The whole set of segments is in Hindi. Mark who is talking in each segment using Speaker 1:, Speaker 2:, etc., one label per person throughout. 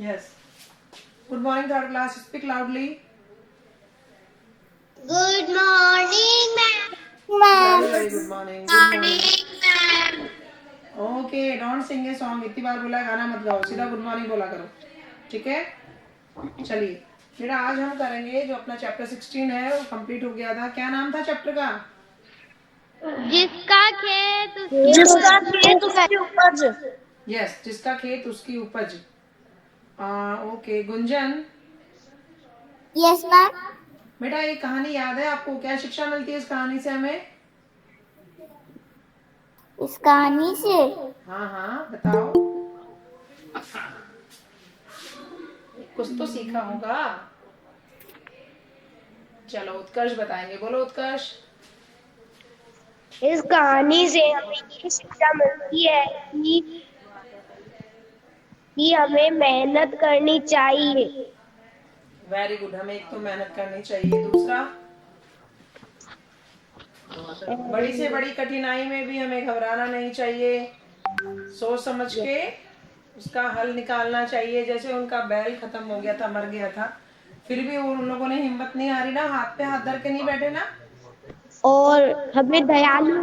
Speaker 1: Yes. Good morning, third class. Speak loudly.
Speaker 2: Good morning, ma'am.
Speaker 1: Very good morning. Good morning. Okay, don't sing a song. इतनी बार बोला गाना मत गाओ, सीधा गुड मॉर्निंग बोला करो, ठीक है? चलिए बेटा, आज हम करेंगे जो अपना चैप्टर 16 है वो कंप्लीट हो गया था। क्या नाम था चैप्टर का?
Speaker 2: जिसका खेत
Speaker 3: उसकी उपज।
Speaker 1: यस, जिसका खेत उसकी उपज। Okay Gunjan,
Speaker 2: yes ma'am.
Speaker 1: बेटा ये कहानी याद है आपको? क्या शिक्षा मिलती है इस कहानी से हमें?
Speaker 2: इस कहानी से
Speaker 1: हाँ हाँ बताओ, कुछ तो सीखा होगा। चलो उत्कर्ष बताएंगे, बोलो उत्कर्ष।
Speaker 3: इस कहानी से हमें ये शिक्षा मिलती है कि हमें मेहनत करनी चाहिए।
Speaker 1: वेरी गुड, हमें एक तो मेहनत करनी चाहिए, दूसरा बड़ी से बड़ी कठिनाई में भी हमें घबराना नहीं चाहिए, सोच समझ के उसका हल निकालना चाहिए। जैसे उनका बैल खत्म हो गया था, मर गया था, फिर भी उन लोगों ने हिम्मत नहीं हारी ना, हाथ पे हाथ धर के नहीं बैठे ना।
Speaker 3: और हमें दयालु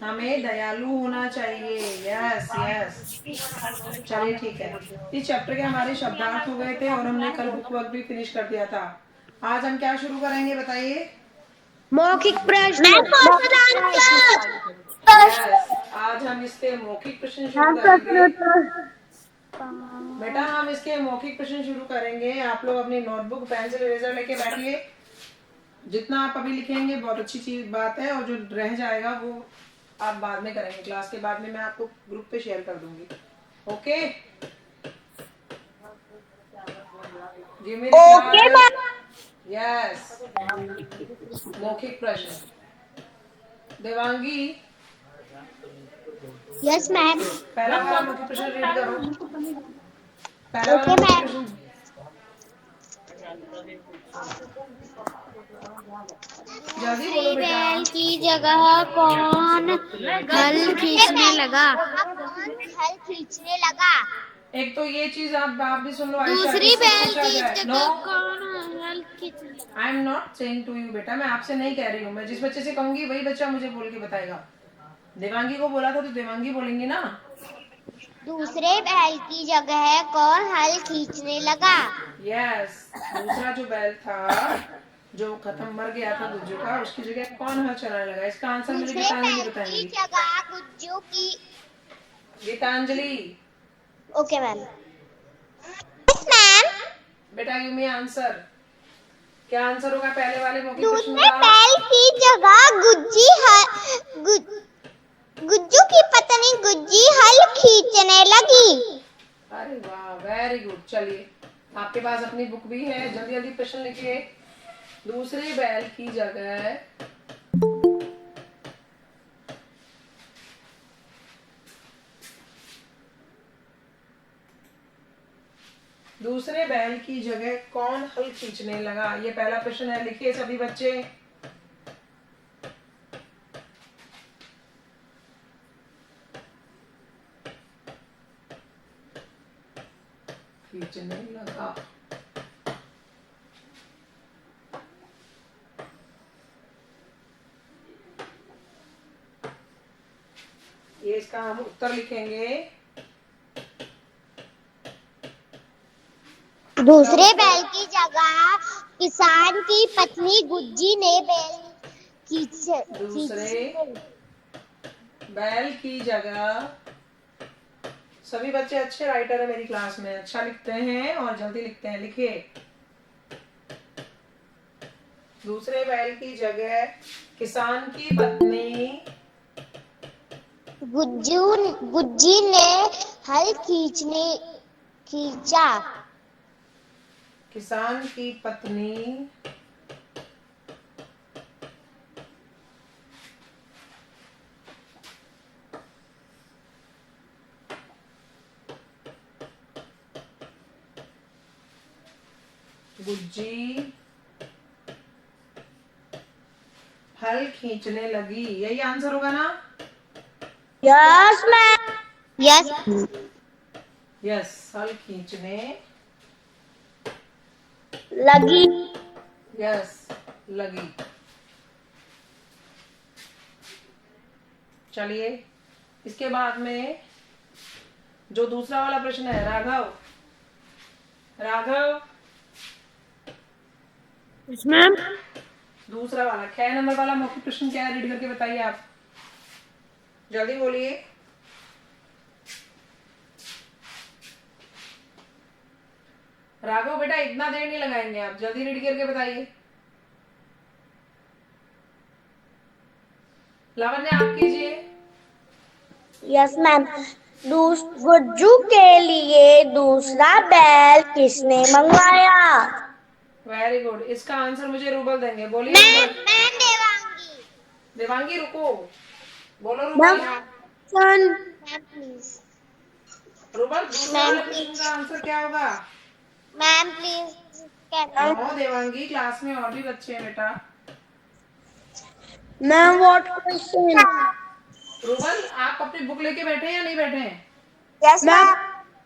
Speaker 1: हमें दयालु होना चाहिए। यस यस, चलिए ठीक है। इस चैप्टर के हमारे शब्दार्थ हो गए थे और हमने कल बुक वर्क भी फिनिश कर दिया था। आज हम क्या शुरू करेंगे बताइए?
Speaker 3: मौखिक प्रश्न।
Speaker 1: यस, आज हम इसके मौखिक प्रश्न शुरू करेंगे। बेटा हम इसके मौखिक प्रश्न शुरू करेंगे। आप लोग अपनी नोटबुक पेंसिल इरेजर लेके बैठिए। जितना आप अभी लिखेंगे बहुत अच्छी चीज बात है, और जो रह जाएगा वो आप बाद में करेंगे, क्लास के बाद में मैं आपको ग्रुप पे शेयर कर दूंगी। ओके जी मेरे यस। मौखिक प्रश्न, देवांगी
Speaker 2: यस मैम।
Speaker 1: पहला वाला मौखिक प्रश्न रीड करो। पहला वाला मौखिक प्रश्न। जल्दी बोलो
Speaker 2: दूसरी
Speaker 1: बेटा।
Speaker 2: बैल की जगह कौन हल खींचने लगा?
Speaker 1: एक तो ये चीज आप भी सुन लो आयशा,
Speaker 2: दूसरी
Speaker 1: इससे
Speaker 2: बैल
Speaker 1: पूछा
Speaker 2: की
Speaker 1: जाए। नो,
Speaker 2: जगह कौन हल खींचने लगा?
Speaker 1: I am not saying to you बेटा, मैं आपसे नहीं कह रही हूँ। मैं जिस बच्चे से कहूंगी वही बच्चा मुझे बोल के बताएगा। देवांगी को बोला था तो देवांगी बोलेंगी ना।
Speaker 2: दूसरे बैल की जगह कौन हल खींचने लगा?
Speaker 1: यस, दूसरा जो बैल था जो खत्म मर गया था गुज्जू का, उसकी जगह कौन हल चलाने लगा? इसका आंसर मुझे
Speaker 2: दूसरे
Speaker 1: गीतांजलि
Speaker 2: बैल की
Speaker 1: बताएंगी।
Speaker 2: जगह गुज्जू की।
Speaker 1: Gitanjali
Speaker 2: okay ma'am. मैम,
Speaker 1: बेटा गिव मी आंसर। क्या आंसर होगा पहले वाले मौखिक प्रश्न
Speaker 2: दूसरे
Speaker 1: का?
Speaker 2: बैल की जगह गुज्जू की पत्नी गुज्जी हल खींचने लगी।
Speaker 1: अरे वाह, वेरी गुड। चलिए आपके पास अपनी बुक भी है, जल्दी जल्दी प्रश्न लिखिए। दूसरे बैल की जगह दूसरे बैल की जगह कौन हल खींचने लगा? ये पहला प्रश्न है, लिखिए सभी बच्चे। खींचने लगा। ये इसका हम उत्तर लिखेंगे।
Speaker 2: दूसरे बैल की जगह किसान की पत्नी गुज्जी ने
Speaker 1: दूसरे बैल की जगह, सभी बच्चे अच्छे राइटर है मेरी क्लास में, अच्छा लिखते हैं और जल्दी लिखते हैं। लिखिए दूसरे बैल की जगह किसान की पत्नी
Speaker 2: गुज्जी ने हल खींचा।
Speaker 1: किसान की पत्नी गुज्जी हल खींचने लगी। यही आंसर होगा ना?
Speaker 3: Yes ma'am.
Speaker 2: यस।
Speaker 1: यस, हल खींचने
Speaker 3: लगी।
Speaker 1: यस, लगी। चलिए, इसके बाद में जो दूसरा वाला प्रश्न है, राघव राघव
Speaker 3: मैम
Speaker 1: दूसरा वाला 6 नंबर वाला मौखिक प्रश्न क्या है, रीड करके बताइए आप, जल्दी बोलिए। राघव बेटा इतना देर नहीं लगाएंगे, आप जल्दी रीड करके बताइए। लावण्य आप कीजिए।
Speaker 3: Yes ma'am. गुज्जू के लिए दूसरा बैल किसने मंगवाया?
Speaker 1: Very good. इसका आंसर मुझे रूबल देंगे, बोलिए
Speaker 2: मैम
Speaker 1: रूबल।
Speaker 2: मैम देवांगी।
Speaker 1: देवांगी रुको, बोलो रूबल।
Speaker 3: सन।
Speaker 2: Ma'am please.
Speaker 1: रूबल दूसरे वाले प्रश्न का आंसर क्या होगा?
Speaker 2: Ma'am please
Speaker 1: no Devangi, class में और भी बच्चे हैं बेटा।
Speaker 3: Ma'am what question?
Speaker 1: रूबल आप अपनी बुक लेके बैठे हैं या नहीं बैठे हैं?
Speaker 2: Yes
Speaker 3: ma'am
Speaker 2: ma'am.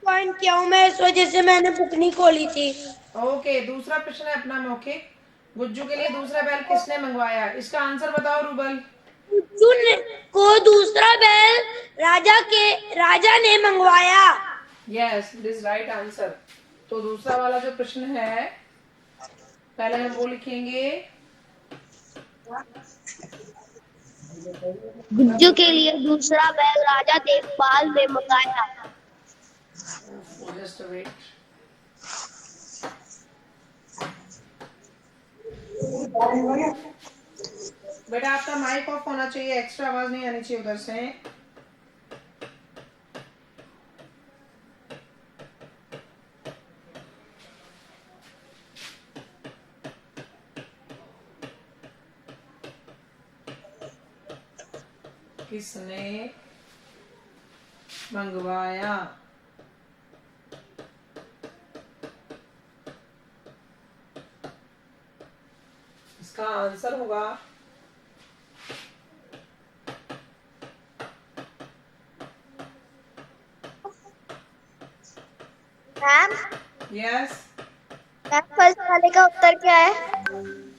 Speaker 3: पॉइंट क्या हूँ मैं, इस वजह से मैंने बुक नहीं खोली थी।
Speaker 1: ओके, दूसरा प्रश्न है अपना मौखिक, गुज्जू के लिए दूसरा बैल किसने मंगवाया? इसका आंसर बताओ रूबल।
Speaker 3: गुज्जू को दूसरा बैल राजा ने मंगवाया।
Speaker 1: Yes, this right answer. तो दूसरा वाला जो प्रश्न है, पहले हम वो लिखेंगे।
Speaker 3: गुज्जू के लिए दूसरा बैल राजा देवपाल ने मंगाया।
Speaker 1: Just wait. बेटा आपका माइक ऑफ होना चाहिए, एक्स्ट्रा आवाज नहीं आनी चाहिए उधर से। किसने मंगवाया? इसका आंसर होगा
Speaker 2: मैम
Speaker 1: यस।
Speaker 2: फर्स्ट वाले का उत्तर क्या है?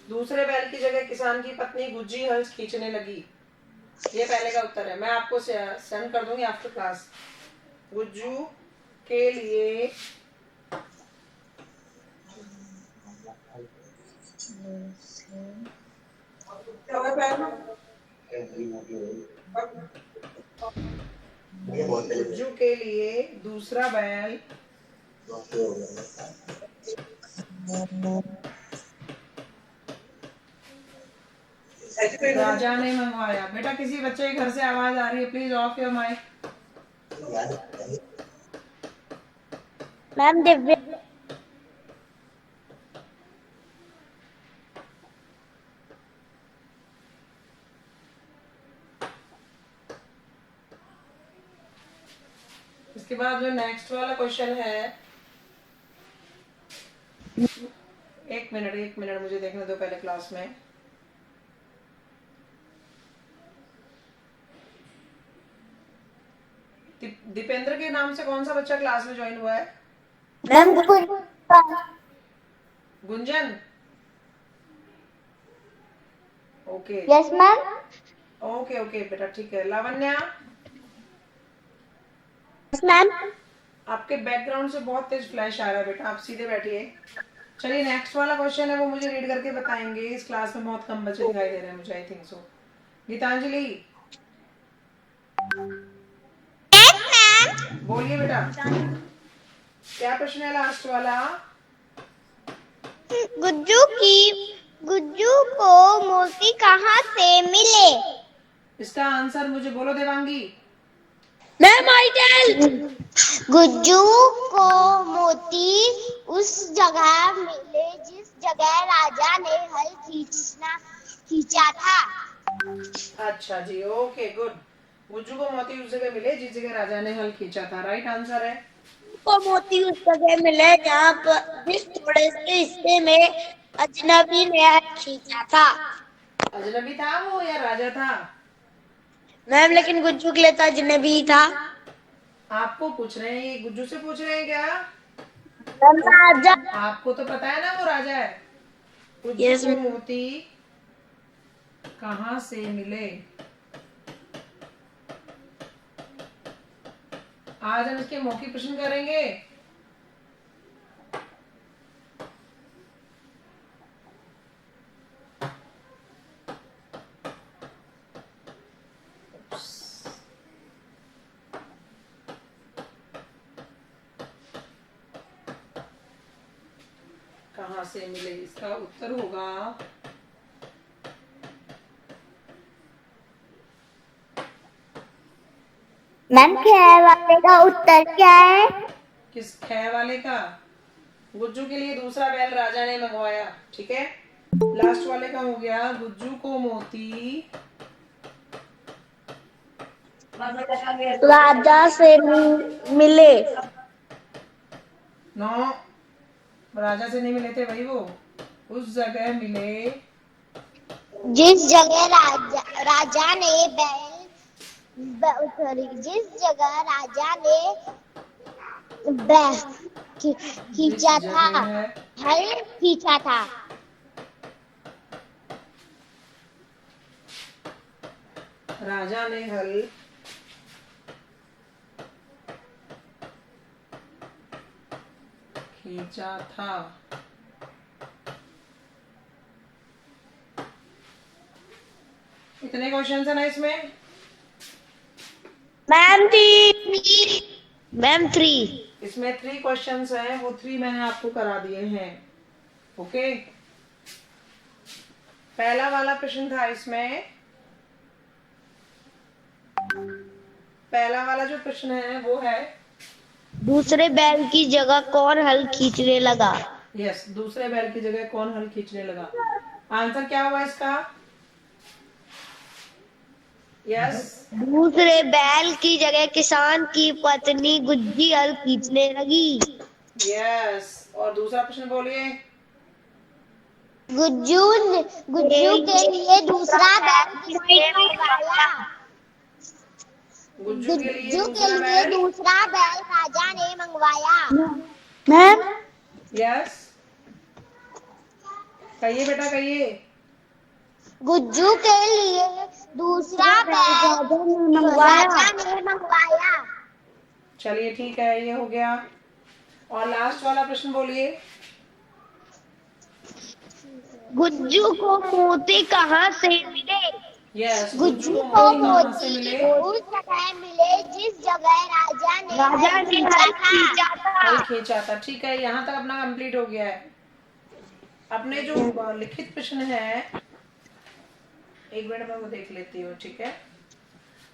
Speaker 1: दूसरे बैल की जगह किसान की पत्नी गुज्जी हल खींचने लगी, ये पहले का उत्तर है। मैं आपको सेंड कर दूंगी आफ्टर क्लास। गुज्जू के लिए गुज्जू के लिए दूसरा बैल राजा ने मंगवाया। बेटा किसी बच्चे के घर से आवाज आ रही है, please off your mic.
Speaker 3: Ma'am Divya.
Speaker 1: इसके बाद जो नेक्स्ट वाला क्वेश्चन है, एक मिनट मुझे देखने दो पहले क्लास में। दीपेंद्र के नाम से कौन सा बच्चा क्लास में ज्वाइन हुआ है?
Speaker 3: Ma'am
Speaker 1: Gunjan. Okay
Speaker 2: yes ma'am.
Speaker 1: Okay okay बेटा, ठीक है। लावण्या
Speaker 3: मैम
Speaker 1: आपके बैकग्राउंड से बहुत तेज फ्लैश आ रहा है बेटा, आप सीधे बैठिए। चलिए नेक्स्ट वाला क्वेश्चन है, वो मुझे रीड करके बताएंगे। इस क्लास में बहुत कम बच्चे दिखाई दे रहे हैं मुझे, आई थिंक सो। गीतांजलि बोलिए बेटा, क्या प्रश्न है लास्ट वाला?
Speaker 2: गुज्जू को मोती कहाँ से मिले?
Speaker 1: इसका आंसर मुझे बोलो Devangi.
Speaker 3: Ma'am I tell.
Speaker 2: Gujju को मोती उस जगह मिले जिस जगह राजा ने हल खींचा था।
Speaker 1: अच्छा जी, ओके गुड। गुज्जू को मोती उस जगह मिले जिस जगह राजा ने हल खींचा था, राइट आंसर है।
Speaker 3: को मोती उस जगह मिले जहाँ पर जिस थोड़े से हिस्से में अजनबी ने हल खींचा था।
Speaker 1: अजनबी था वो या राजा था?
Speaker 3: मैम लेकिन गुज्जू के लिए तो अजनबी था।
Speaker 1: आपको पूछ रहे हैं, ये गुज्जू से पूछ रहे हैं क्या?
Speaker 3: राजा।
Speaker 1: आपको तो पता है ना वो राजा है। गुज्जू
Speaker 3: Yes,
Speaker 1: को
Speaker 3: ma'am.
Speaker 1: मोती कहाँ से मिले? आज हम इसके मौखिक प्रश्न करेंगे। कहाँ से मिले, इसका उत्तर होगा
Speaker 2: मैम खेल वाले का उत्तर क्या है?
Speaker 1: किस ख वाले का? गुज्जू के लिए दूसरा बैल राजा ने मंगवाया। ठीक है, लास्ट वाले का हो गया गुज्जू को मोती
Speaker 3: राजा से मिले।
Speaker 1: नो, राजा से नहीं मिले थे भाई, वो उस जगह मिले
Speaker 2: जिस जगह राजा ने सॉरी, जिस जगह राजा ने खींचा
Speaker 1: जिस
Speaker 2: था,
Speaker 1: जगह
Speaker 2: हल खींचा था।
Speaker 1: राजा ने हल खींचा था। इतने क्वेश्चन है ना इसमें?
Speaker 3: Ma'am three.
Speaker 1: इसमें 3 क्वेश्चंस हैं, वो 3 मैंने आपको करा दिए हैं। ओके, पहला वाला प्रश्न था इसमें, पहला वाला जो प्रश्न है वो है
Speaker 3: दूसरे बैल की जगह कौन हल खींचने लगा?
Speaker 1: यस, दूसरे बैल की जगह कौन हल खींचने लगा। आंसर क्या हुआ इसका? यस,
Speaker 3: दूसरे बैल की जगह किसान की पत्नी गुज्जी हल खींचने लगी।
Speaker 1: यस। और दूसरा प्रश्न बोलिए।
Speaker 2: गुज्जू के लिए दूसरा बैल किसने मंगवाया?
Speaker 1: गुज्जू के लिए
Speaker 2: गुज्जू के
Speaker 1: दूसरा
Speaker 2: लिए
Speaker 1: बैल।
Speaker 2: दूसरा बैल राजा ने मंगवाया।
Speaker 3: मैम
Speaker 1: यस, कहिए बेटा कहिए।
Speaker 2: गुज्जू के लिए दूसरा बैल राजा ने मंगवाया।
Speaker 1: चलिए ठीक है, ये हो गया। और लास्ट वाला प्रश्न बोलिए।
Speaker 3: गुज्जू को मोती कहाँ से मिले?
Speaker 1: यस,
Speaker 2: गुज्जू को
Speaker 1: कहाँ से
Speaker 2: मोती
Speaker 1: मिले?
Speaker 2: उस जगह मिले जिस जगह राजा ने हल खींचा था।
Speaker 1: हल खींचा था। ठीक है, यहाँ तक अपना कंप्लीट हो गया है। अपने जो लिखित प्रश्न है, एक मिनट में वो देख लेती हूँ। ठीक है,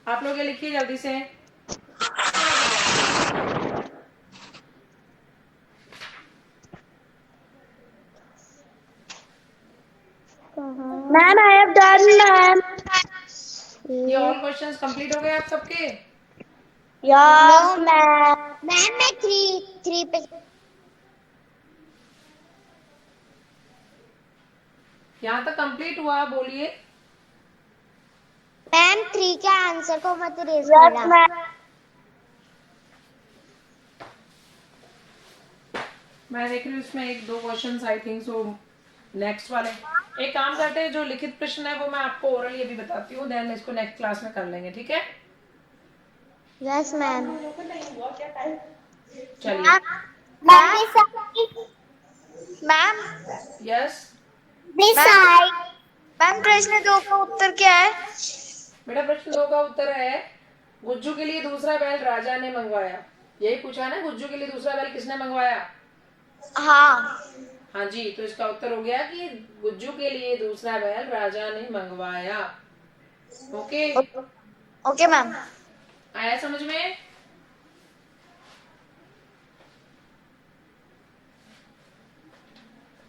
Speaker 1: आप लोग ये लिखिए जल्दी से।
Speaker 3: Ma'am I have done ma'am.
Speaker 1: ये ऑल क्वेश्चंस कंप्लीट हो गए आप सबके?
Speaker 3: Yes ma'am.
Speaker 2: मैम मैं थ्री पे
Speaker 1: यहाँ तक कंप्लीट हुआ, बोलिए।
Speaker 2: मैम 3 के आंसर को मत रेज
Speaker 3: यस
Speaker 2: करना।
Speaker 3: मैम।
Speaker 1: मैं देख रही हूँ इसमें 1-2 questions I think so next वाले। एक काम करते हैं, जो लिखित प्रश्न है वो मैं आपको ओरली अभी बताती हूँ, देन इसको नेक्स्ट क्लास में कर लेंगे। ठीक है,
Speaker 2: यस मैम।
Speaker 1: चलिए।
Speaker 3: मैम
Speaker 1: यस
Speaker 3: मैम प्रश्न 2 का उत्तर क्या है?
Speaker 1: बेटा, प्रश्न 2 का उत्तर है गुज्जू के लिए दूसरा बैल राजा ने मंगवाया। यही पूछा है ना, गुज्जू के लिए दूसरा बैल किसने मंगवाया?
Speaker 3: हाँ।
Speaker 1: हाँ जी, तो इसका उत्तर हो गया कि गुज्जू के लिए दूसरा बैल राजा ने मंगवाया। Okay,
Speaker 3: okay ma'am.
Speaker 1: आया समझ में?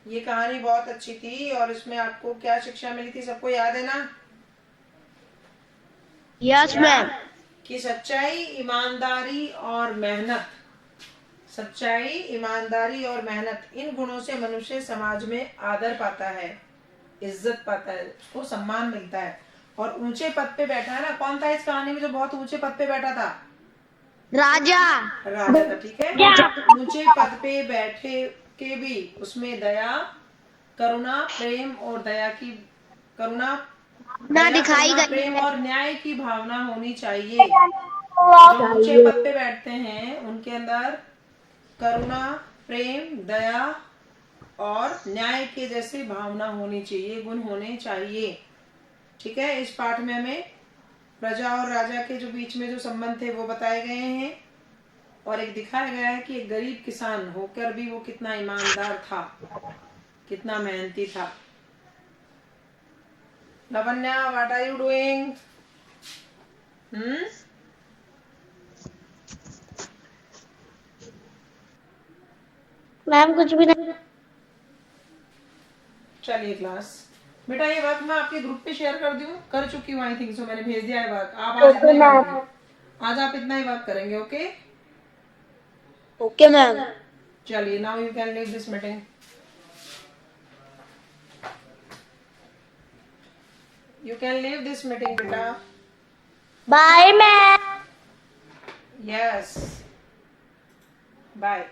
Speaker 1: ये कहानी बहुत अच्छी थी और इसमें आपको क्या शिक्षा मिली थी, सबको याद है ना?
Speaker 3: Yes ma'am.
Speaker 1: कि सच्चाई, ईमानदारी और मेहनत, सच्चाई, ईमानदारी और मेहनत, इन गुणों से मनुष्य समाज में आदर पाता है, इज्जत पाता है, उसको सम्मान मिलता है और ऊंचे पद पे बैठा है ना। कौन था इस कहानी में जो बहुत ऊंचे पद पे बैठा था?
Speaker 2: राजा
Speaker 1: राजा था, ठीक है। ऊंचे पद पे बैठे के भी उसमें दया, करुणा, प्रेम और करुणा,
Speaker 2: दिखाई गई
Speaker 1: प्रेम और न्याय की भावना होनी चाहिए। जो ऊंचे पद पे बैठते हैं उनके अंदर करुणा, प्रेम, दया और न्याय के जैसे भावना होनी चाहिए, गुण होने चाहिए, ठीक है। इस पाठ में हमें प्रजा और राजा के जो बीच में जो संबंध थे वो बताए गए हैं और एक दिखाया गया है कि एक गरीब किसान होकर भी वो कितना ईमानदार था, कितना मेहनती था। Lavanya, what are you doing?
Speaker 3: Ma'am कुछ भी नहीं।
Speaker 1: चलिए क्लास, बेटा ये वर्क मैं आपके ग्रुप पे शेयर कर चुकी हूँ, आई थिंक सो, मैंने भेज दिया है वर्क। आप आज इतना ही वर्क करेंगे, आज आप इतना ही वर्क करेंगे, ओके?
Speaker 3: Okay ma'am.
Speaker 1: चलिए, now you can leave this meeting. You can leave this meeting, beta.
Speaker 3: Bye ma'am.
Speaker 1: Yes. Bye.